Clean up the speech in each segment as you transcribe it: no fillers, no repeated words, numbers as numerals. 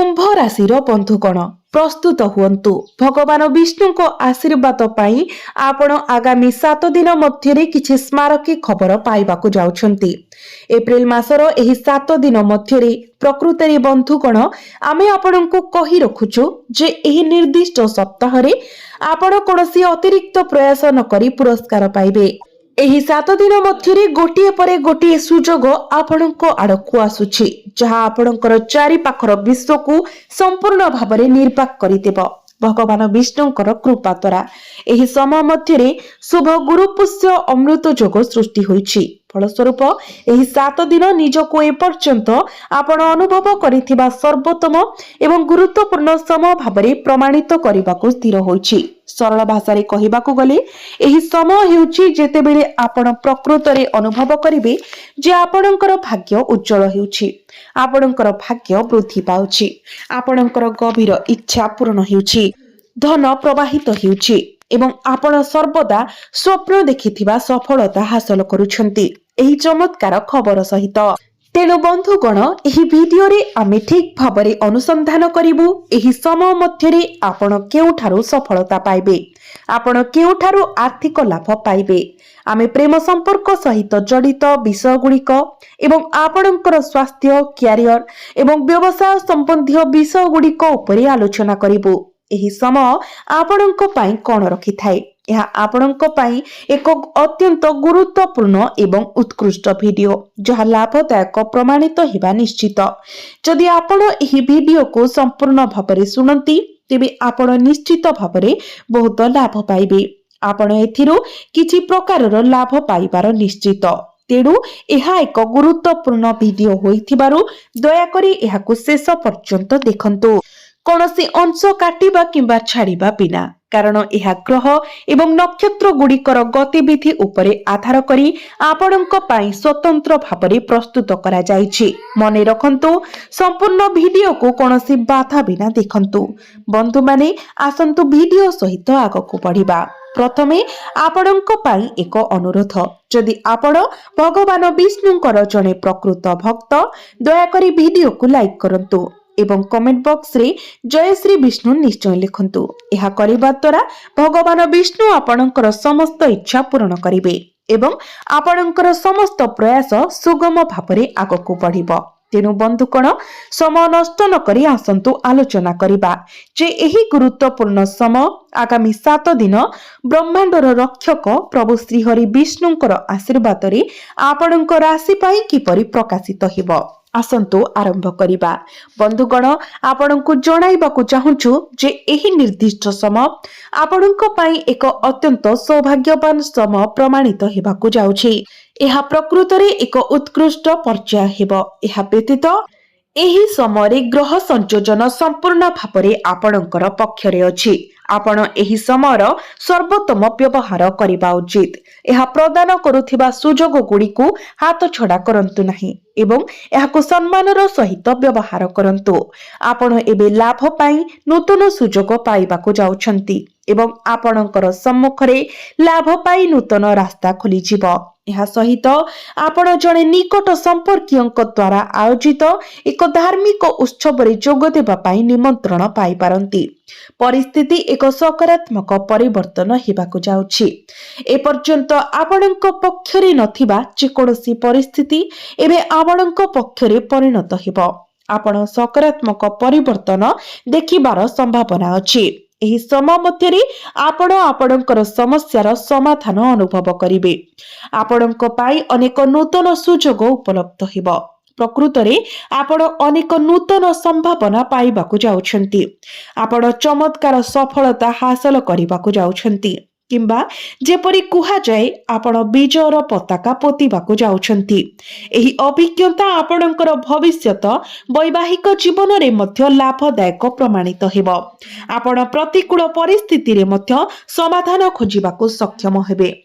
कुंभ राशिर बंधुगण प्रस्तुत हुअन्तु भगवान विष्णु को आशीर्वाद पाई आपण आगामी 7 दिन मध्य किछि स्मारकी खबर पाइबाकु जाउछन्ति। एप्रिल मासर एही 7 दिन मध्य प्रकृतरे बंधुगण आमे आपणको कहि रखुछु जे एही निर्दिष्ट सप्ताह रे आपण कोनोसी अतिरिक्त प्रयास न करी पुरस्कार पाइबे। एही 7 दिन मध्य गोटिए परे गोटिए सुजोग आपणको आड़कू आसुछि जहा आपणकर चारि पाखर विश्व को संपूर्ण भाबरे निर्वाक करिदेब भगवान विष्णुंकर कृपा द्वारा। एही समय मध्य शुभ गुरु पुष्य अमृत जोग सृष्टि होइछि। फलस्वरूप एही 7 दिन निजको एपर्यंत आपण अनुभव करिथिबा सर्वोत्तम एवं गुरुत्वपूर्ण समय भाबरे प्रमाणित करबाको स्थिर होइछि। सरल भाषा रे कहिबाकू गले एही समय हेउछि जेतेबेले आपण प्रकृतरे अनुभव करिवे जे आपणकर भाग्य उज्जवल हेउछि, आपणकर भाग्य वृद्धि पाउछि, आपणकर गभीर इच्छा पूर्ण हेउछि, धन प्रवाहित हेउछि एवं आपण सर्वदा स्वप्न देखिथिबा सफलता हासिल करूछन्ति एही चमत्कार खबर सहित। तेणु बंधुगण एही वीडियो रे आमे ठीक भाबरे अनुसंधान करिवु एही समय मध्यरे आपण केउठारु सफलता पाइबे, आपण केउठारु आर्थिक लाभ पाइबे। आमे प्रेम संपर्क सहित जड़ित विषय गुड़िक एवं आपणकर स्वास्थ्य क्यारियर एवं व्यवसाय संबंधी विषय गुड़िक उपरे आलोचना करिवु। एही समय आपणको पई कोन रखि थाए यह आपणको पई एक अत्यंत गुरुत्वपूर्ण एवं उत्कृष्ट वीडियो जहा लाभदायक प्रमाणित हेबा निश्चित। जदि आपण एही वीडियो को संपूर्ण भाबरे सुनंती तेबे आपण निश्चित भाबरे बहुत लाभ पाइबे। आपण एथिरु किछि प्रकारर लाभ पाइबार निश्चित। तेणु यह एक गुरुत्वपूर्ण वीडियो होइथिबारु दया करी एहाकु शेष पर्यंत देखंतु, कोनोसी अंश काटिबा किंबा छाड़िबा बिना, कारण यह ग्रह एवं नक्षत्र गुड़िकर गतिविधि उपरे आधार करी आपणक पई स्वतंत्र भाबरे प्रस्तुत करा जायछि। मने रखंतु संपूर्ण वीडियो को कोनोसी बाधा बिना देखंतु। बंधु माने आसंतु वीडियो सहित आगकु बढ़िबा। प्रथमे आपणक पई एक अनुरोध, जदि आपण भगवान विष्णुंकर जने प्रकृत भक्त दया करी वीडियो को लाइक करंतु एवं कमेंट बॉक्स रे जय श्री विष्णु निश्चय लिखंतु। यह करिबा द्वारा भगवान विष्णु आपणकर समस्त इच्छा पूर्ण करिवे एवं आपणकर समस्त प्रयास सुगम भाबरे आगकु बढ़िबो। तेनु बंधुकण समय नष्ट न करी आसंतु आलोचना करिबा जे एही गुरुत्वपूर्ण समय आगामी 7 दिन ब्रह्मांडर रक्षक प्रभु श्री हरि विष्णुंकर आशीर्वाद रे आपणक राशि पई किपरि प्रकाशित हेबो। आसंतु आरंभ करिबा। बंधुगण आपणको जणाइबाकू चाहूछु जे एही निर्दिष्ट समय आपणको पई एक अत्यंत सौभाग्यवान समय प्रमाणित हेबाकू जाउछि। एहा प्रकृतरे एक उत्कृष्ट पर्याय हेबो। एहा व्यतीत एही समय ग्रह संयोजन संपूर्ण भाबरे आपणकर पक्षरे अछि। आपण एही समयर सर्वोत्तम व्यवहार करिबा उचित। एहा प्रदान करुथिबा सुजोग गुड़िकु हाथ छड़ा करंतु नाही एवं एहाकु सम्मानर सहित व्यवहार करंतु। आपण एबे लाभ पाई नूतन सुजोग पाइबाकु जाउछंती एवं आपणकर सम्मुखरे लाभ पाई नूतन रास्ता खोली जिवो। यह सहित आपण जने निकट संपर्कीयଙ୍କ द्वारा आयोजित एक धार्मिक उत्सव रे जोग देबा पाई निमंत्रण पाई पारंती। परिस्थिति एक सकारात्मक परिवर्तन हेबाकु जाउछि। ए पर्यंत आपणଙ୍କ पक्षरे नथिबा जे कोनोसी परिस्थिति एबे आपणଙ୍କ पक्षरे परिणत हेबो। आपण सकारात्मक परिवर्तन देखिबार संभावना अछि। एही समय मध्यरे आपण आपणकर समस्यार समाधान अनुभव करिवे। आपणଙ୍କ पाई अनेक नूतन सुजोग उपलब्ध हेबो। प्रकृतरे आपण अनेक नूतन संभावना पाइबाकू जाउछंती। आपण चमत्कार सफलता हासिल करिबाकू जाउछंती किंबा जेपरि कुहा जाय आपण विजयर पताका पोतिबाकू जाउछंती। एही अभिज्ञता आपणकर भविष्यत वैवाहिक जीवन रे मध्य लाभदायक प्रमाणित हेबो। आपण प्रतिकूल परिस्थिति रे मध्य समाधान खोजिबाकू सक्षम हेबे।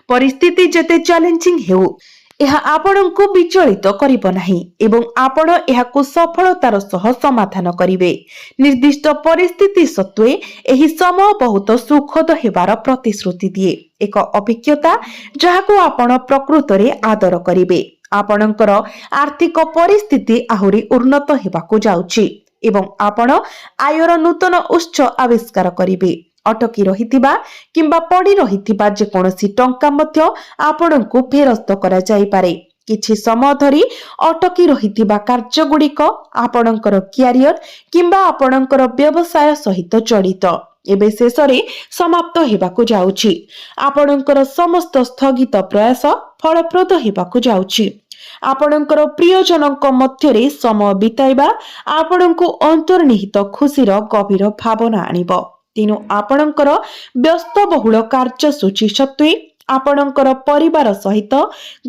परिस्थिति जते चैलेंजिंग हेउ यह आपणको विचलित करिबो नाही एवं आपण एहाकू सफलतार सह समाधान करिवे। निर्दिष्ट परिस्थिति सत्वे एही समय बहुत सुखद हेबार प्रतिश्रुति दिए। एक अभिज्ञता जहाकू आपण प्रकृतरे आदर करिवे। आपणकर आर्थिक परिस्थिति आहुरी उन्नत हेबाकू जाउछि। ଏବଂ ଆପଣ ଆୟର ନୂତନ ଉତ୍ସ ଆବିଷ୍କାର କରିବେ। ଅଟକି ରହିଥିବା କିମ୍ବା ପଡ଼ି ରହିଥିବା ଯେକୌଣସି ଟଙ୍କା ମଧ୍ୟ ଆପଣଙ୍କୁ ଫେରସ୍ତ କରାଯାଇପାରେ। କିଛି ସମୟ ଧରି ଅଟକି ରହିଥିବା କାର୍ଯ୍ୟଗୁଡ଼ିକ ଆପଣଙ୍କର କ୍ୟାରିୟର କିମ୍ବା ଆପଣଙ୍କର ବ୍ୟବସାୟ ସହିତ ଜଡ଼ିତ ଏବେ ଶେଷରେ ସମାପ୍ତ ହେବାକୁ ଯାଉଛି। ଆପଣଙ୍କର ସମସ୍ତ ସ୍ଥଗିତ ପ୍ରୟାସ ଫଳପ୍ରଦ ହେବାକୁ ଯାଉଛି। ଆପଣଙ୍କର ପ୍ରିୟଜନଙ୍କ ମଧ୍ୟରେ ସମୟ ବିତାଇବା ଆପଣଙ୍କୁ ଅନ୍ତର୍ନିହିତ ଖୁସିର ଗଭୀର ଭାବନା ଆଣିବ। ତେଣୁ ଆପଣଙ୍କର ବ୍ୟସ୍ତବହୁଳ କାର୍ଯ୍ୟସୂଚୀ ସତ୍ତ୍ୱେ ଆପଣଙ୍କର ପରିବାର ସହିତ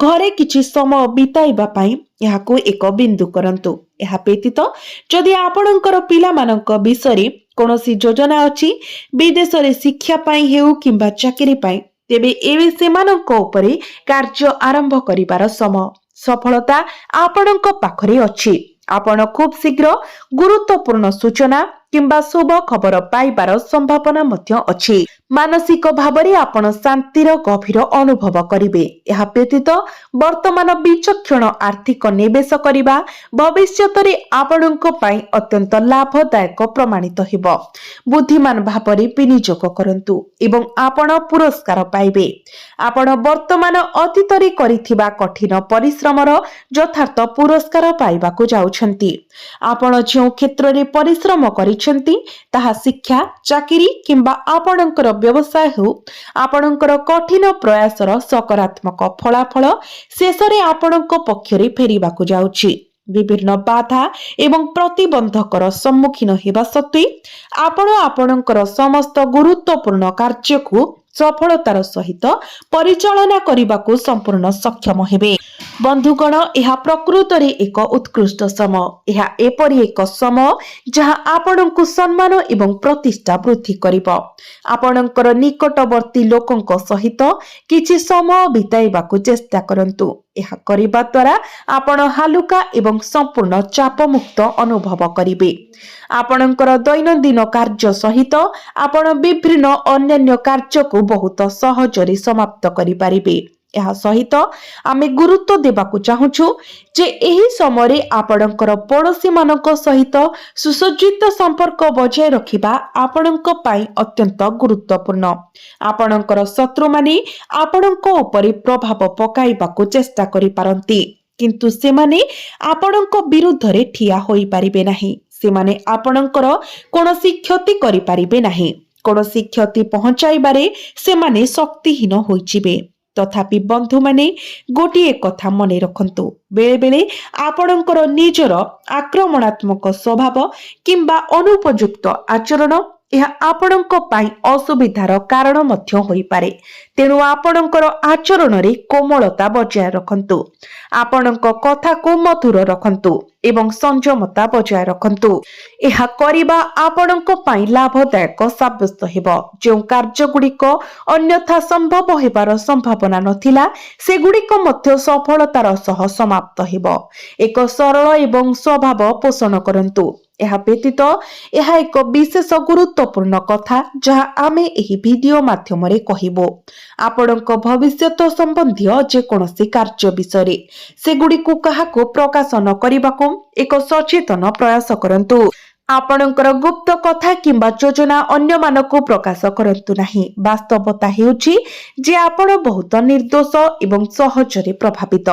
ଘରେ କିଛି ସମୟ ବିତାଇବା ପାଇଁ ଏହାକୁ ଏକ ବିନ୍ଦୁ କରନ୍ତୁ। ଏହା ବ୍ୟତୀତ ଯଦି ଆପଣଙ୍କର ପିଲାମାନଙ୍କ ବିଷୟରେ କୌଣସି ଯୋଜନା ଅଛି, ବିଦେଶରେ ଶିକ୍ଷା ପାଇଁ ହେଉ କିମ୍ବା ଚାକିରି ପାଇଁ, ତେବେ ଏବେ ସେମାନଙ୍କ ଉପରେ କାର୍ଯ୍ୟ ଆରମ୍ଭ କରିବାର ସମୟ। ସଫଳତା ଆପଣଙ୍କ ପାଖରେ ଅଛି। ଆପଣ ଖୁବ୍ ଶୀଘ୍ର ଗୁରୁତ୍ୱପୂର୍ଣ୍ଣ ସୂଚନା କିମ୍ବା ଶୁଭ ଖବର ପାଇବାର ସମ୍ଭାବନା ମଧ୍ୟ ଅଛି। ମାନସିକ ଭାବରେ ଆପଣ ଶାନ୍ତିର ଗଭୀର ଅନୁଭବ କରିବେ। ଏହା ବ୍ୟତୀତ ବର୍ତ୍ତମାନ ବିଚକ୍ଷଣ ଆର୍ଥିକ ନିବେଶ କରିବା ଭବିଷ୍ୟତରେ ଆପଣଙ୍କ ପାଇଁ ଅତ୍ୟନ୍ତ ଲାଭଦାୟକ ପ୍ରମାଣିତ ହେବ। ବୁଦ୍ଧିମାନ ଭାବରେ ବିନିଯୋଗ କରନ୍ତୁ ଏବଂ ଆପଣ ପୁରସ୍କାର ପାଇବେ। ଆପଣ ବର୍ତ୍ତମାନ ଅତୀତରେ କରିଥିବା କଠିନ ପରିଶ୍ରମର ଯଥାର୍ଥ ପୁରସ୍କାର ପାଇବାକୁ ଯାଉଛନ୍ତି। ଆପଣ ଯେଉଁ କ୍ଷେତ୍ରରେ ପରିଶ୍ରମ କରିଛନ୍ତି, ତାହା ଶିକ୍ଷା, ଚାକିରି କିମ୍ବା ଆପଣଙ୍କର ବ୍ୟବସାୟ ହେଉ, ଆପଣଙ୍କର କଠିନ ପ୍ରୟାସର ସକାରାତ୍ମକ ଫଳାଫଳ ଶେଷରେ ଆପଣଙ୍କ ପକ୍ଷରେ ଫେରିବାକୁ ଯାଉଛି। ବିଭିନ୍ନ ବାଧା ଏବଂ ପ୍ରତିବନ୍ଧକର ସମ୍ମୁଖୀନ ହେବା ସତ୍ତ୍ୱେ ଆପଣ ଆପଣଙ୍କର ସମସ୍ତ ଗୁରୁତ୍ୱପୂର୍ଣ୍ଣ କାର୍ଯ୍ୟକୁ ସଫଳତାର ସହିତ ପରିଚାଳନା କରିବାକୁ ସମ୍ପୂର୍ଣ୍ଣ ସକ୍ଷମ ହେବେ। ବନ୍ଧୁଗଣ, ଏହା ପ୍ରକୃତରେ ଏକ ଉତ୍କୃଷ୍ଟ ସମୟ। ଏହା ଏପରି ଏକ ସମୟ ଯାହା ଆପଣଙ୍କୁ ସମ୍ମାନ ଏବଂ ପ୍ରତିଷ୍ଠା ବୃଦ୍ଧି କରିବ। ଆପଣଙ୍କର ନିକଟବର୍ତ୍ତୀ ଲୋକଙ୍କ ସହିତ କିଛି ସମୟ ବିତାଇବାକୁ ଚେଷ୍ଟା କରନ୍ତୁ। ଏହା କରିବା ଦ୍ୱାରା ଆପଣ ହାଲୁକା ଏବଂ ସମ୍ପୂର୍ଣ୍ଣ ଚାପମୁକ୍ତ ଅନୁଭବ କରିବେ। ଆପଣଙ୍କର ଦୈନନ୍ଦିନ କାର୍ଯ୍ୟ ସହିତ ଆପଣ ବିଭିନ୍ନ ଅନ୍ୟାନ୍ୟ କାର୍ଯ୍ୟକୁ ବହୁତ ସହଜରେ ସମାପ୍ତ କରିପାରିବେ। ଏହା ସହିତ ଆମେ ଗୁରୁତ୍ୱ ଦେବାକୁ ଚାହୁଁଛୁ ଯେ ଏହି ସମୟରେ ଆପଣଙ୍କର ପଡ଼ୋଶୀମାନଙ୍କ ସହିତ ସୁସଜ୍ଜିତ ସମ୍ପର୍କ ବଜାୟ ରଖିବା ଆପଣଙ୍କ ପାଇଁ ଅତ୍ୟନ୍ତ ଗୁରୁତ୍ୱପୂର୍ଣ୍ଣ। ଆପଣଙ୍କର ଶତ୍ରୁମାନେ ଆପଣଙ୍କ ଉପରେ ପ୍ରଭାବ ପକାଇବାକୁ ଚେଷ୍ଟା କରିପାରନ୍ତି, କିନ୍ତୁ ସେମାନେ ଆପଣଙ୍କ ବିରୁଦ୍ଧରେ ଠିଆ ହୋଇପାରିବେ ନାହିଁ। ସେମାନେ ଆପଣଙ୍କର କୌଣସି କ୍ଷତି କରିପାରିବେ ନାହିଁ। କୌଣସି କ୍ଷତି ପହଞ୍ଚାଇବାରେ ସେମାନେ ଶକ୍ତିହୀନ ହୋଇଯିବେ। ତଥାପି ବନ୍ଧୁମାନେ, ଗୋଟିଏ କଥା ମନେ ରଖନ୍ତୁ, ବେଳେବେଳେ ଆପଣଙ୍କର ନିଜର ଆକ୍ରମଣାତ୍ମକ ସ୍ୱଭାବ କିମ୍ବା ଅନୁପଯୁକ୍ତ ଆଚରଣ ଏହା ଆପଣଙ୍କ ପାଇଁ ଅସୁବିଧାର କାରଣ ମଧ୍ୟ ହୋଇପାରେ। ତେଣୁ ଆପଣଙ୍କର ଆଚରଣରେ କୋମଳତା ବଜାୟ ରଖନ୍ତୁ। ଆପଣଙ୍କ କଥାକୁ ମଧୁର ରଖନ୍ତୁ ଏବଂ ସଂଯମତା ବଜାୟ ରଖନ୍ତୁ। ଏହା କରିବା ଆପଣଙ୍କ ପାଇଁ ଲାଭଦାୟକ ସାବ୍ୟସ୍ତ ହେବ। ଯେଉଁ କାର୍ଯ୍ୟଗୁଡ଼ିକ ଅନ୍ୟଥା ସମ୍ଭବ ହେବାର ସମ୍ଭାବନା ନଥିଲା, ସେଗୁଡ଼ିକ ମଧ୍ୟ ସଫଳତାର ସହ ସମାପ୍ତ ହେବ। ଏକ ସରଳ ଏବଂ ସ୍ୱଭାବ ପୋଷଣ କରନ୍ତୁ। ଏହା ବ୍ୟତୀତ ଏହା ଏକ ବିଶେଷ ଗୁରୁତ୍ୱପୂର୍ଣ୍ଣ କଥା ଯାହା ଆମେ ଏହି ଭିଡିଓ ମାଧ୍ୟମରେ କହିବୁ। ଆପଣଙ୍କ ଭବିଷ୍ୟତ ସମ୍ବନ୍ଧୀୟ ଯେକୌଣସି କାର୍ଯ୍ୟ ବିଷୟରେ ସେଗୁଡ଼ିକୁ କାହାକୁ ପ୍ରକାଶ ନ କରିବାକୁ ଏକ ସଚେତନ ପ୍ରୟାସ କରନ୍ତୁ। ଆପଣଙ୍କର ଗୁପ୍ତ କଥା କିମ୍ବା ଯୋଜନା ଅନ୍ୟମାନଙ୍କୁ ପ୍ରକାଶ କରନ୍ତୁ ନାହିଁ। ବାସ୍ତବତା ହେଉଛି ଯେ ଆପଣ ବହୁତ ନିର୍ଦ୍ଦୋଷ ଏବଂ ସହଜରେ ପ୍ରଭାବିତ।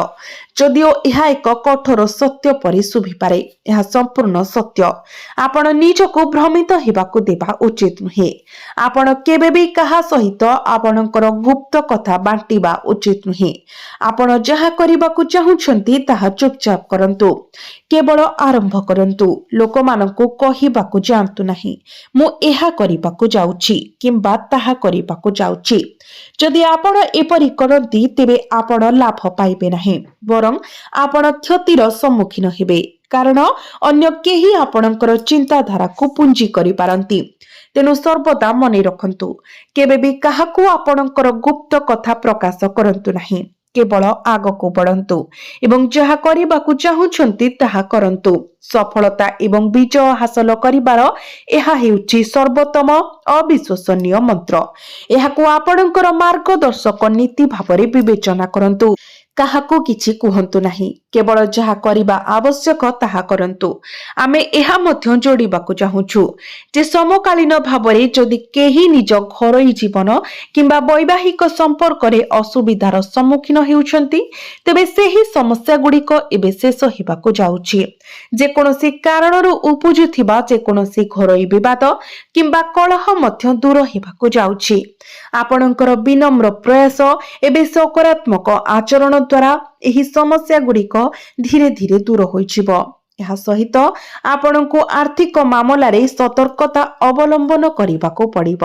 ଯଦିଓ ଏହା ଏକ କଠୋର ସତ୍ୟ ପରି ଶୁଭିପାରେ, ଏହା ସମ୍ପୂର୍ଣ୍ଣ ସତ୍ୟ। ଆପଣ ନିଜକୁ ଭ୍ରମିତ ହେବାକୁ ଦେବା ଉଚିତ ନୁହେଁ। ଆପଣ କେବେ ବି କାହା ସହିତ ଆପଣଙ୍କର ଗୁପ୍ତ କଥା ବାଣ୍ଟିବା ଉଚିତ ନୁହେଁ। ଆପଣ ଯାହା କରିବାକୁ ଚାହୁଁଛନ୍ତି ତାହା ଚୁପଚାପ କରନ୍ତୁ। କେବଳ ଆରମ୍ଭ କରନ୍ତୁ। ଲୋକମାନଙ୍କୁ କହିବାକୁ ଯାଆନ୍ତୁ ନାହିଁ, ମୁଁ ଏହା କରିବାକୁ ଯାଉଛି କିମ୍ବା ତାହା କରିବାକୁ ଯାଉଛି। ଯଦି ଆପଣ ଏପରି କରନ୍ତି, ତେବେ ଆପଣ ଲାଭ ପାଇବେ ନାହିଁ, ବରଂ ଆପଣ କ୍ଷତିର ସମ୍ମୁଖୀନ ହେବେ। କାରଣ ଅନ୍ୟ କେହି ଆପଣଙ୍କର ଚିନ୍ତାଧାରାକୁ ପୁଞ୍ଜି କରିପାରନ୍ତି। ତେଣୁ ସର୍ବଦା ମନେ ରଖନ୍ତୁ, କେବେ ବି କାହାକୁ ଆପଣଙ୍କର ଗୁପ୍ତ କଥା ପ୍ରକାଶ କରନ୍ତୁ ନାହିଁ। କେବଳ ଆଗକୁ ବଢନ୍ତୁ ଏବଂ ଯାହା କରିବାକୁ ଚାହୁଁଛନ୍ତି ତାହା କରନ୍ତୁ। ସଫଳତା ଏବଂ ବିଜୟ ହାସଲ କରିବାର ଏହା ହେଉଛି ସର୍ବୋତ୍ତମ ଅବିଶ୍ୱସନୀୟ ମନ୍ତ୍ର। ଏହାକୁ ଆପଣଙ୍କର ମାର୍ଗଦର୍ଶକ ନୀତି ଭାବରେ ବିବେଚନା କରନ୍ତୁ। କାହାକୁ କିଛି କୁହନ୍ତୁ ନାହିଁ, କେବଳ ଯାହା କରିବା ଆବଶ୍ୟକ ତାହା କରନ୍ତୁ। ଆମେ ଏହା ମଧ୍ୟ ଯୋଡ଼ିବାକୁ ଚାହୁଁଛୁ ଯେ ସମକାଳୀନ ଭାବରେ ଯଦି କେହି ନିଜ ଘରୋଇ ଜୀବନ କିମ୍ବା ବୈବାହିକ ସମ୍ପର୍କରେ ଅସୁବିଧାର ସମ୍ମୁଖୀନ ହେଉଛନ୍ତି, ତେବେ ସେହି ସମସ୍ୟାଗୁଡ଼ିକ ଏବେ ଶେଷ ହେବାକୁ ଯାଉଛି। ଯେକୌଣସି କାରଣରୁ ଉପୁଜୁଥିବା ଯେକୌଣସି ଘରୋଇ ବିବାଦ କିମ୍ବା କଳହ ମଧ୍ୟ ଦୂର ହେବାକୁ ଯାଉଛି। ଆପଣଙ୍କର ବିନମ୍ର ପ୍ରୟାସ ଏବେ ସକାରାତ୍ମକ ଆଚରଣ ଦ୍ୱାରା ଏହି ସମସ୍ୟା ଗୁଡ଼ିକ ଧୀରେ ଧୀରେ ଦୂର ହୋଇଯିବ। ଏହା ସହିତ ଆପଣଙ୍କୁ ଆର୍ଥିକ ମାମଲାରେ ସତର୍କତା ଅବଲମ୍ବନ କରିବାକୁ ପଡ଼ିବ।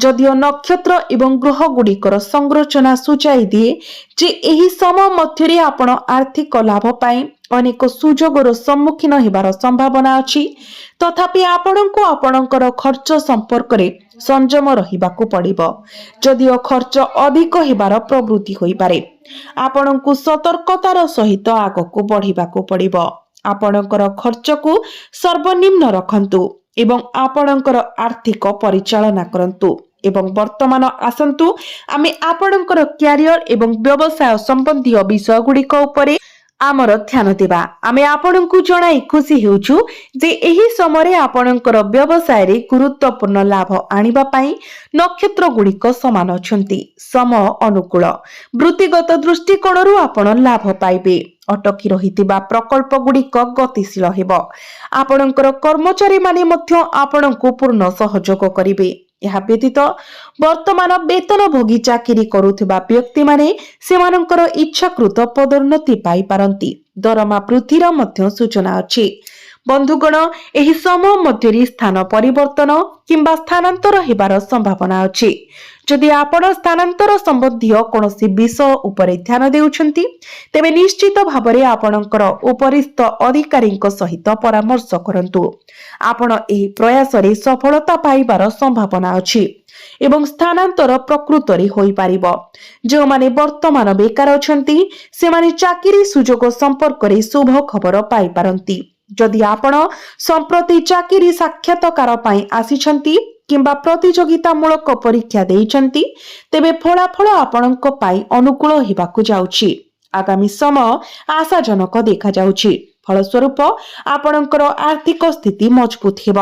ଯଦିଓ ନକ୍ଷତ୍ର ଏବଂ ଗ୍ରହ ଗୁଡ଼ିକର ସଂରଚନା ସୂଚାଇ ଦିଏ ଯେ ଏହି ସମୟ ମଧ୍ୟରେ ଆପଣ ଆର୍ଥିକ ଲାଭ ପାଇଁ ଅନେକ ସୁଯୋଗର ସମ୍ମୁଖୀନ ହେବାର ସମ୍ଭାବନା ଅଛି, ତଥାପି ଆପଣଙ୍କୁ ଆପଣଙ୍କର ଖର୍ଚ୍ଚ ସମ୍ପର୍କରେ ସଂଯମ ରହିବାକୁ ପଡ଼ିବ। ଯଦିଓ ଖର୍ଚ୍ଚ ଅଧିକ ହେବାର ପ୍ରବୃତ୍ତି ହୋଇପାରେ, ଆପଣଙ୍କୁ ସତର୍କତାର ସହିତ ଆଗକୁ ବଢ଼ିବାକୁ ପଡ଼ିବ। ଆପଣଙ୍କର ଖର୍ଚ୍ଚକୁ ସର୍ବନିମ୍ନ ରଖନ୍ତୁ ଏବଂ ଆପଣଙ୍କର ଆର୍ଥିକ ପରିଚାଳନା କରନ୍ତୁ। ଏବଂ ବର୍ତ୍ତମାନ ଆସନ୍ତୁ ଆମେ ଆପଣଙ୍କର କ୍ୟାରିୟର ଏବଂ ବ୍ୟବସାୟ ସମ୍ବନ୍ଧୀୟ ବିଷୟଗୁଡ଼ିକ ଉପରେ ଆମର ଧ୍ୟାନ ଦେବା। ଆମେ ଆପଣଙ୍କୁ ଜଣାଇ ଖୁସି ହେଉଛୁ ଯେ ଏହି ସମୟରେ ଆପଣଙ୍କର ବ୍ୟବସାୟରେ ଗୁରୁତ୍ୱପୂର୍ଣ୍ଣ ଲାଭ ଆଣିବା ପାଇଁ ନକ୍ଷତ୍ର ଗୁଡ଼ିକ ସମାନ ଅଛନ୍ତି। ସମୟ ଅନୁକୂଳ। ବୃତ୍ତିଗତ ଦୃଷ୍ଟିକୋଣରୁ ଆପଣ ଲାଭ ପାଇବେ। ଅଟକି ରହିଥିବା ପ୍ରକଳ୍ପ ଗୁଡ଼ିକ ଗତିଶୀଳ ହେବ। ଆପଣଙ୍କର କର୍ମଚାରୀମାନେ ମଧ୍ୟ ଆପଣଙ୍କୁ ପୂର୍ଣ୍ଣ ସହଯୋଗ କରିବେ। ଏହା ବ୍ୟତୀତ ବର୍ତ୍ତମାନ ବେତନଭୋଗୀ ଚାକିରି କରୁଥିବା ବ୍ୟକ୍ତିମାନେ ସେମାନଙ୍କର ଇଚ୍ଛାକୃତ ପଦୋନ୍ନତି ପାଇପାରନ୍ତି। ଦରମା ବୃଦ୍ଧିର ମଧ୍ୟ ସୂଚନା ଅଛି। ବନ୍ଧୁଗଣ, ଏହି ସମୟ ମଧ୍ୟରେ ସ୍ଥାନ ପରିବର୍ତ୍ତନ କିମ୍ବା ସ୍ଥାନାନ୍ତର ହେବାର ସମ୍ଭାବନା ଅଛି। ଯଦି ଆପଣ ସ୍ଥାନାନ୍ତର ସମ୍ବନ୍ଧୀୟ କୌଣସି ବିଷୟ ଉପରେ ଧ୍ୟାନ ଦେଉଛନ୍ତି, ତେବେ ନିଶ୍ଚିତ ଭାବରେ ଆପଣଙ୍କର ଉପରିସ୍ଥ ଅଧିକାରୀଙ୍କ ସହିତ ପରାମର୍ଶ କରନ୍ତୁ। ଆପଣ ଏହି ପ୍ରୟାସରେ ସଫଳତା ପାଇବାର ସମ୍ଭାବନା ଅଛି ଏବଂ ସ୍ଥାନାନ୍ତର ପ୍ରକୃତରେ ହୋଇପାରିବ। ଯେଉଁମାନେ ବର୍ତ୍ତମାନ ବେକାର ଅଛନ୍ତି, ସେମାନେ ଚାକିରି ସୁଯୋଗ ସମ୍ପର୍କରେ ଶୁଭ ଖବର ପାଇପାରନ୍ତି। ଯଦି ଆପଣ ସମ୍ପ୍ରତି ଚାକିରି ସାକ୍ଷାତକାର ପାଇଁ ଆସିଛନ୍ତି କିମ୍ବା ପ୍ରତିଯୋଗିତାମୂଳକ ପରୀକ୍ଷା ଦେଇଛନ୍ତି, ତେବେ ଫଳାଫଳ ଆପଣଙ୍କ ପାଇଁ ଅନୁକୂଳ ହେବାକୁ ଯାଉଛି। ଆଗାମୀ ସମୟ ଆଶାଜନକ ଦେଖାଯାଉଛି। ଫଳସ୍ୱରୂପ ଆପଣଙ୍କର ଆର୍ଥିକ ସ୍ଥିତି ମଜବୁତ ହେବ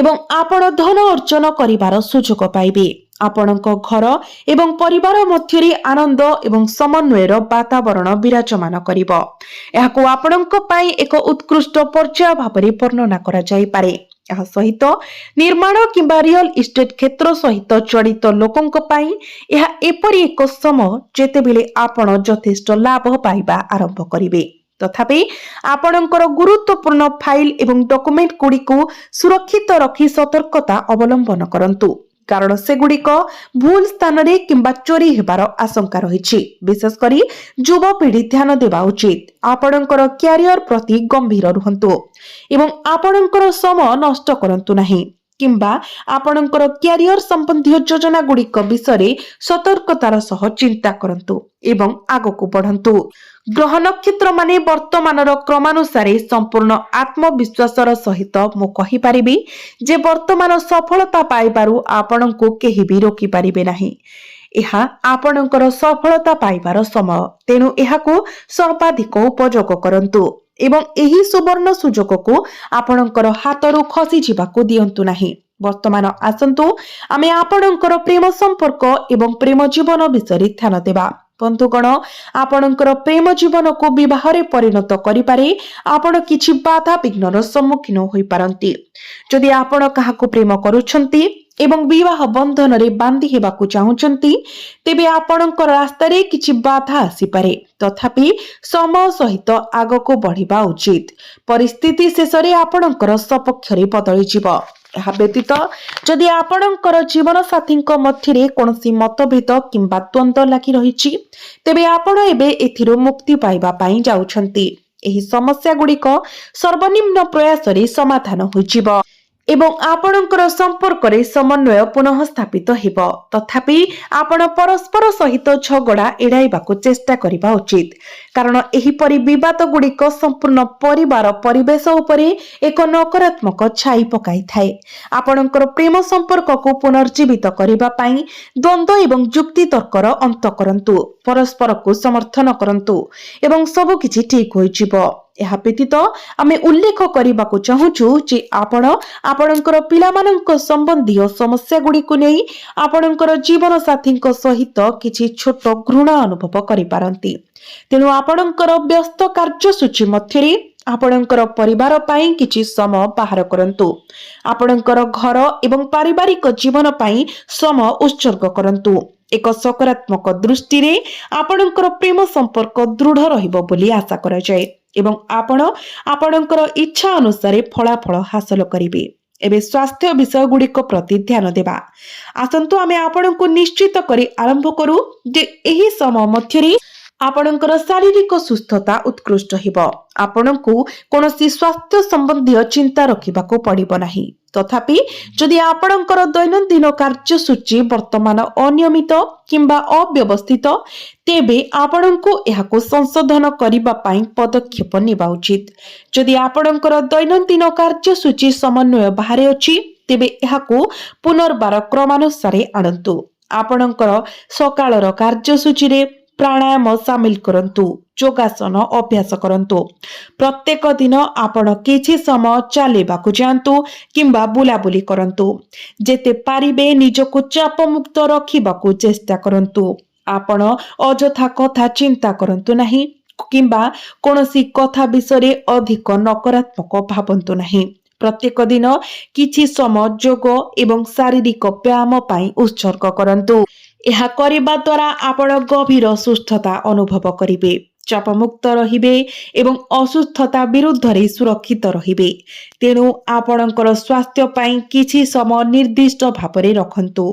ଏବଂ ଆପଣ ଧନ ଅର୍ଜନ କରିବାର ସୁଯୋଗ ପାଇବେ। ଆପଣଙ୍କ ଘର ଏବଂ ପରିବାର ମଧ୍ୟରେ ଆନନ୍ଦ ଏବଂ ସମନ୍ୱୟର ବାତାବରଣ ବିରାଜମାନ କରିବ। ଏହାକୁ ଆପଣଙ୍କ ପାଇଁ ଏକ ଉତ୍କୃଷ୍ଟ ପର୍ଯ୍ୟାୟ ଭାବରେ ବର୍ଣ୍ଣନା କରାଯାଇପାରେ। ଏହା ସହିତ ନିର୍ମାଣ କିମ୍ବା ରିଅଲ ଇଷ୍ଟେଟ କ୍ଷେତ୍ର ସହିତ ଜଡ଼ିତ ଲୋକଙ୍କ ପାଇଁ ଏହା ଏପରି ଏକ ସମୟ ଯେତେବେଳେ ଆପଣ ଯଥେଷ୍ଟ ଲାଭ ପାଇବା ଆରମ୍ଭ କରିବେ। ତଥାପି ଆପଣଙ୍କର ଗୁରୁତ୍ୱପୂର୍ଣ୍ଣ ଫାଇଲ ଏବଂ ଡକୁମେଣ୍ଟ ଗୁଡ଼ିକୁ ସୁରକ୍ଷିତ ରଖି ସତର୍କତା ଅବଲମ୍ବନ କରନ୍ତୁ, କାରଣ ସେଗୁଡ଼ିକ ଭୁଲ ସ୍ଥାନରେ କିମ୍ବା ଚୋରି ହେବାର ଆଶଙ୍କା ରହିଛି। ବିଶେଷ କରି ଯୁବପିଢ଼ି ଧ୍ୟାନ ଦେବା ଉଚିତ। ଆପଣଙ୍କର କ୍ୟାରିୟର ପ୍ରତି ଗମ୍ଭୀର ରୁହନ୍ତୁ ଏବଂ ଆପଣଙ୍କର ସମୟ ନଷ୍ଟ କରନ୍ତୁ ନାହିଁ, କିମ୍ବା ଆପଣଙ୍କର କ୍ୟାରିୟର ସମ୍ବନ୍ଧୀୟ ଯୋଜନା ଗୁଡ଼ିକ ବିଷୟରେ ସତର୍କତାର ସହ ଚିନ୍ତା କରନ୍ତୁ ଏବଂ ଆଗକୁ ବଢ଼ନ୍ତୁ। ଗ୍ରହ ନକ୍ଷତ୍ର ମାନେ ବର୍ତ୍ତମାନର କ୍ରମାନୁସାରେ ସମ୍ପୂର୍ଣ୍ଣ ଆତ୍ମବିଶ୍ୱାସର ସହିତ ମୁଁ କହିପାରିବି ଯେ ବର୍ତ୍ତମାନ ସଫଳତା ପାଇବାରୁ ଆପଣଙ୍କୁ କେହି ବି ରୋକିପାରିବେ ନାହିଁ। ଏହା ଆପଣଙ୍କର ସଫଳତା ପାଇବାର ସମୟ, ତେଣୁ ଏହାକୁ ସର୍ବାଧିକ ଉପଯୋଗ କରନ୍ତୁ ଏବଂ ଏହି ସୁବର୍ଣ୍ଣ ସୁଯୋଗକୁ ଆପଣଙ୍କର ହାତରୁ ଖସିଯିବାକୁ ଦିଅନ୍ତୁ ନାହିଁ। ବର୍ତ୍ତମାନ ଆସନ୍ତୁ ଆମେ ଆପଣଙ୍କର ପ୍ରେମ ସମ୍ପର୍କ ଏବଂ ପ୍ରେମ ଜୀବନ ବିଷୟରେ ଧ୍ୟାନ ଦେବା। ବନ୍ଧୁଗଣ, ଆପଣଙ୍କର ପ୍ରେମ ଜୀବନକୁ ବିବାହରେ ପରିଣତ କରିପାରେ ଆପଣ କିଛି ବାଧା ବିଘ୍ନର ସମ୍ମୁଖୀନ ହୋଇପାରନ୍ତି। ଯଦି ଆପଣ କାହାକୁ ପ୍ରେମ କରୁଛନ୍ତି ଏବଂ ବିବାହ ବନ୍ଧନରେ ବାନ୍ଧି ହେବାକୁ ଚାହୁଁଛନ୍ତି, ତେବେ ଆପଣଙ୍କର ରାସ୍ତାରେ କିଛି ବାଧା ଆସିପାରେ। ତଥାପି ସମୟ ସହିତ ଆଗକୁ ବଢ଼ିବା ଉଚିତ। ପରିସ୍ଥିତି ଶେଷରେ ଆପଣଙ୍କର ସପକ୍ଷରେ ବଦଳିଯିବ। ଏହା ବ୍ୟତୀତ ଯଦି ଆପଣଙ୍କର ଜୀବନସାଥୀଙ୍କ ମଧ୍ୟରେ କୌଣସି ମତଭେଦ କିମ୍ବା ଦ୍ୱନ୍ଦ୍ୱ ଲାଗି ରହିଛି, ତେବେ ଆପଣ ଏବେ ଏଥିରୁ ମୁକ୍ତି ପାଇବା ପାଇଁ ଯାଉଛନ୍ତି। ଏହି ସମସ୍ୟା ଗୁଡ଼ିକ ସର୍ବନିମ୍ନ ପ୍ରୟାସରେ ସମାଧାନ ହୋଇଯିବ। ଏବଂ ଆପଣଙ୍କର ସମ୍ପର୍କରେ ସମନ୍ୱୟ ପୁନଃ ସ୍ଥାପିତ ହେବ। ତଥାପି ଆପଣ ପରସ୍ପର ସହିତ ଝଗଡ଼ା ଏଡ଼ାଇବାକୁ ଚେଷ୍ଟା କରିବା ଉଚିତ, କାରଣ ଏହିପରି ବିବାଦ ଗୁଡ଼ିକ ସମ୍ପୂର୍ଣ୍ଣ ପରିବାର ପରିବେଶ ଉପରେ ଏକ ନକାରାତ୍ମକ ଛାଇ ପକାଇଥାଏ। ଆପଣଙ୍କର ପ୍ରେମ ସମ୍ପର୍କକୁ ପୁନର୍ଜୀବିତ କରିବା ପାଇଁ ଦ୍ୱନ୍ଦ୍ୱ ଏବଂ ଯୁକ୍ତିତର୍କର ଅନ୍ତ କରନ୍ତୁ, ପରସ୍ପରକୁ ସମର୍ଥନ କରନ୍ତୁ ଏବଂ ସବୁକିଛି ଠିକ୍ ହୋଇଯିବ। ଏହା ବ୍ୟତୀତ ଆମେ ଉଲ୍ଲେଖ କରିବାକୁ ଚାହୁଁଛୁ ଯେ ଆପଣ ଆପଣଙ୍କର ପିଲାମାନଙ୍କ ସମ୍ବନ୍ଧୀୟ ସମସ୍ୟାଗୁଡ଼ିକୁ ନେଇ ଆପଣଙ୍କର ଜୀବନସାଥୀଙ୍କ ସହିତ କିଛି ଛୋଟ ଘୃଣା ଅନୁଭବ କରିପାରନ୍ତି। ତେଣୁ ଆପଣଙ୍କର ବ୍ୟସ୍ତ କାର୍ଯ୍ୟସୂଚୀ ମଧ୍ୟରେ ଆପଣଙ୍କର ପରିବାର ପାଇଁ କିଛି ସମୟ ବାହାର କରନ୍ତୁ। ଆପଣଙ୍କର ଘର ଏବଂ ପାରିବାରିକ ଜୀବନ ପାଇଁ ସମୟ ଉତ୍ସର୍ଗ କରନ୍ତୁ। ଏକ ସକାରାତ୍ମକ ଦୃଷ୍ଟିରେ ଆପଣଙ୍କର ପ୍ରେମ ସମ୍ପର୍କ ଦୃଢ଼ ରହିବ ବୋଲି ଆଶା କରାଯାଏ ଏବଂ ଆପଣ ଆପଣଙ୍କର ଇଚ୍ଛା ଅନୁସାରେ ଫଳାଫଳ ହାସଲ କରିବେ। ଏବେ ସ୍ୱାସ୍ଥ୍ୟ ବିଷୟ ଗୁଡ଼ିକ ପ୍ରତି ଧ୍ୟାନ ଦେବା। ଆସନ୍ତୁ ଆମେ ଆପଣଙ୍କୁ ନିଶ୍ଚିତ କରି ଆରମ୍ଭ କରୁ ଯେ ଏହି ସମୟ ମଧ୍ୟରେ ଆପଣଙ୍କର ଶାରୀରିକ ସୁସ୍ଥତା ଉତ୍କୃଷ୍ଟ ହେବ। ଆପଣଙ୍କୁ କୌଣସି ସ୍ୱାସ୍ଥ୍ୟ ସମ୍ବନ୍ଧୀୟ ଚିନ୍ତା ରଖିବାକୁ ପଡ଼ିବ ନାହିଁ। ତଥାପି ଯଦି ଆପଣଙ୍କର ଦୈନନ୍ଦିନ କାର୍ଯ୍ୟସୂଚୀ ବର୍ତ୍ତମାନ ଅନିୟମିତ କିମ୍ବା ଅବ୍ୟବସ୍ଥିତ, ତେବେ ଆପଣଙ୍କୁ ଏହାକୁ ସଂଶୋଧନ କରିବା ପାଇଁ ପଦକ୍ଷେପ ନେବା ଉଚିତ। ଯଦି ଆପଣଙ୍କର ଦୈନନ୍ଦିନ କାର୍ଯ୍ୟସୂଚୀ ସମନ୍ୱୟ ବାହାରେ ଅଛି, ତେବେ ଏହାକୁ ପୁନର୍ବାର କ୍ରମାନୁସାରେ ଆଣନ୍ତୁ। ଆପଣଙ୍କର ସକାଳର କାର୍ଯ୍ୟସୂଚୀରେ ପ୍ରାଣାୟାମ ସାମିଲ କରନ୍ତୁ, ଯୋଗାସନ ଅଭ୍ୟାସ କରନ୍ତୁ। ପ୍ରତ୍ୟେକ ଦିନ ଆପଣ କିଛି ସମୟ ଚାଲିବାକୁ ଯାଆନ୍ତୁ କିମ୍ବା ବୁଲାବୁଲି କରନ୍ତୁ। ଯେତେ ପାରିବେ ନିଜକୁ ଚାପମୁକ୍ତ ରଖିବାକୁ ଚେଷ୍ଟା କରନ୍ତୁ। ଆପଣ ଅଯଥା କଥା ଚିନ୍ତା କରନ୍ତୁ ନାହିଁ କିମ୍ବା କୌଣସି କଥା ବିଷୟରେ ଅଧିକ ନକାରାତ୍ମକ ଭାବନ୍ତୁ ନାହିଁ। ପ୍ରତ୍ୟେକ ଦିନ କିଛି ସମୟ ଯୋଗ ଏବଂ ଶାରୀରିକ ବ୍ୟାୟାମ ପାଇଁ ଉତ୍ସର୍ଗ କରନ୍ତୁ। ଏହା କରିବା ଦ୍ୱାରା ଆପଣ ଗଭୀର ସୁସ୍ଥତା ଅନୁଭବ କରିବେ, ଚାପମୁକ୍ତ ରହିବେ ଏବଂ ଅସୁସ୍ଥତା ବିରୁଦ୍ଧରେ ସୁରକ୍ଷିତ ରହିବେ। ତେଣୁ ଆପଣଙ୍କର ସ୍ୱାସ୍ଥ୍ୟ ପାଇଁ କିଛି ସମୟ ନିର୍ଦ୍ଦିଷ୍ଟ ଭାବରେ ରଖନ୍ତୁ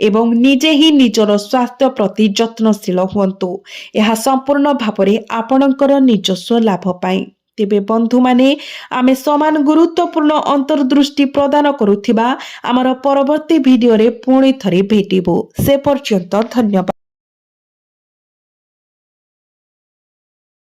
ଏବଂ ନିଜେ ହିଁ ନିଜର ସ୍ୱାସ୍ଥ୍ୟ ପ୍ରତି ଯତ୍ନଶୀଳ ହୁଅନ୍ତୁ। ଏହା ସମ୍ପୂର୍ଣ୍ଣ ଭାବରେ ଆପଣଙ୍କର ନିଜସ୍ୱ ଲାଭ ପାଇଁ। ତେବେ ବନ୍ଧୁମାନେ, ଆମେ ସମାନ ଗୁରୁତ୍ୱପୂର୍ଣ୍ଣ ଅନ୍ତର୍ଦୃଷ୍ଟି ପ୍ରଦାନ କରୁଥିବା ଆମର ପରବର୍ତ୍ତୀ ଭିଡିଓରେ ପୁଣି ଥରେ ଭେଟିବୁ। ସେ ପର୍ଯ୍ୟନ୍ତ ଧନ୍ୟବାଦ।